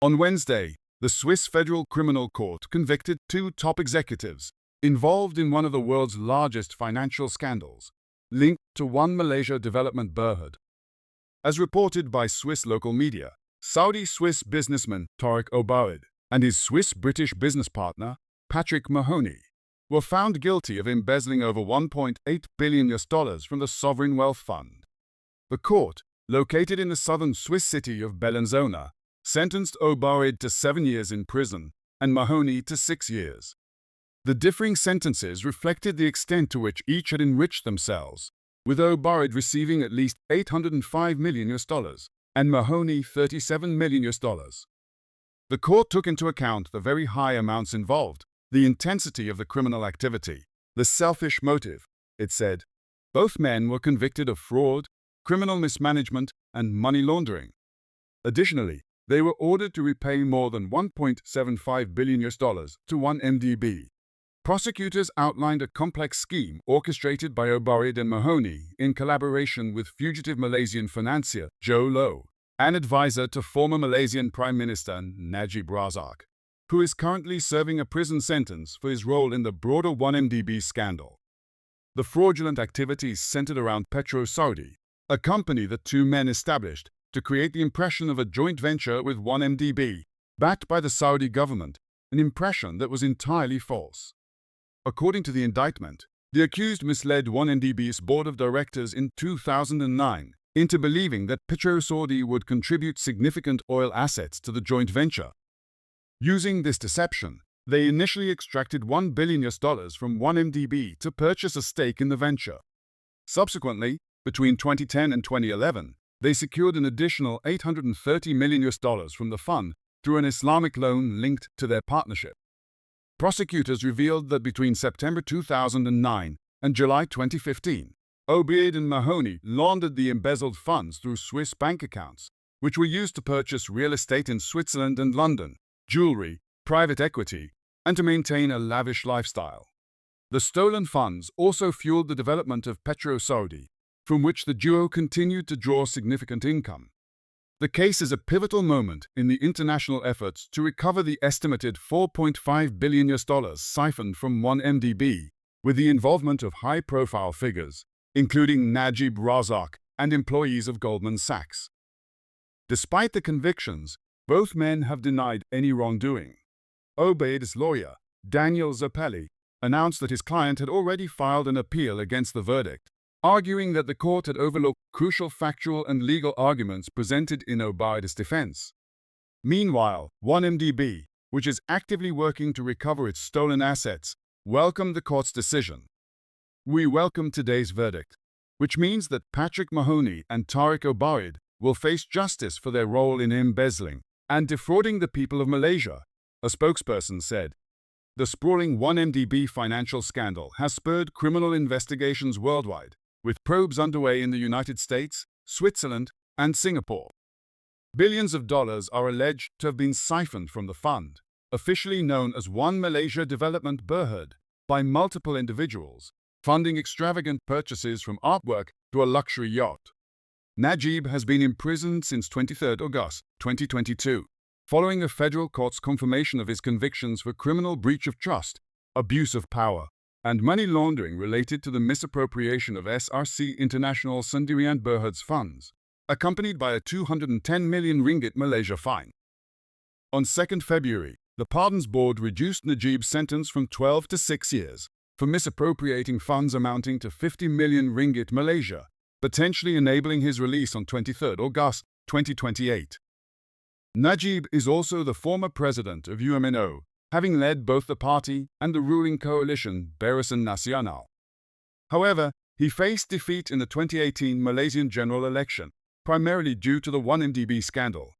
On Wednesday, the Swiss Federal Criminal Court convicted two top executives involved in one of the world's largest financial scandals, linked to One Malaysia Development Bhd. As reported by Swiss local media, Saudi-Swiss businessman Tarek Obaid and his Swiss-British business partner, Patrick Mahony, were found guilty of embezzling over $1.8 billion from the Sovereign Wealth Fund. The court, located in the southern Swiss city of Bellinzona, sentenced Obaid to 7 years in prison and Mahony to 6 years. The differing sentences reflected the extent to which each had enriched themselves, with Obaid receiving at least $805 million and Mahony $37 million. The court took into account the very high amounts involved, the intensity of the criminal activity, the selfish motive, it said. Both men were convicted of fraud, criminal mismanagement, and money laundering. Additionally, they were ordered to repay more than $1.75 billion to One MDB. Prosecutors outlined a complex scheme orchestrated by Obaid and Mahony in collaboration with fugitive Malaysian financier Jho Low, an advisor to former Malaysian Prime Minister Najib Razak, who is currently serving a prison sentence for his role in the broader 1MDB scandal. The fraudulent activities centered around PetroSaudi, a company the two men established to create the impression of a joint venture with 1MDB, backed by the Saudi government, an impression that was entirely false. According to the indictment, the accused misled 1MDB's board of directors in 2009 into believing that PetroSaudi would contribute significant oil assets to the joint venture. Using this deception, they initially extracted $1 billion from 1MDB to purchase a stake in the venture. Subsequently, between 2010 and 2011, they secured an additional $830 million from the fund through an Islamic loan linked to their partnership. Prosecutors revealed that between September 2009 and July 2015, Obaid and Mahony laundered the embezzled funds through Swiss bank accounts, which were used to purchase real estate in Switzerland and London, jewelry, private equity, and to maintain a lavish lifestyle. The stolen funds also fueled the development of PetroSaudi, from which the duo continued to draw significant income. The case is a pivotal moment in the international efforts to recover the estimated $4.5 billion siphoned from 1MDB, with the involvement of high-profile figures, including Najib Razak and employees of Goldman Sachs. Despite the convictions, both men have denied any wrongdoing. Obaid's lawyer, Daniel Zappelli, announced that his client had already filed an appeal against the verdict, arguing that the court had overlooked crucial factual and legal arguments presented in Obaid's defense. Meanwhile, 1MDB, which is actively working to recover its stolen assets, welcomed the court's decision. "We welcome today's verdict, which means that Patrick Mahony and Tarek Obaid will face justice for their role in embezzling and defrauding the people of Malaysia," a spokesperson said. The sprawling 1MDB financial scandal has spurred criminal investigations worldwide, with probes underway in the United States, Switzerland, and Singapore. Billions of dollars are alleged to have been siphoned from the fund, officially known as One Malaysia Development Bhd, by multiple individuals, funding extravagant purchases from artwork to a luxury yacht. Najib has been imprisoned since 23 August 2022, following a federal court's confirmation of his convictions for criminal breach of trust, abuse of power, and money laundering related to the misappropriation of SRC International Sendirian Berhad's funds, accompanied by a 210 million ringgit Malaysia fine. On 2 February, the Pardons Board reduced Najib's sentence from 12 to 6 years for misappropriating funds amounting to 50 million ringgit Malaysia, potentially enabling his release on 23 August 2028. Najib is also the former president of UMNO, having led both the party and the ruling coalition Barisan Nasional. However, he faced defeat in the 2018 Malaysian general election, primarily due to the 1MDB scandal.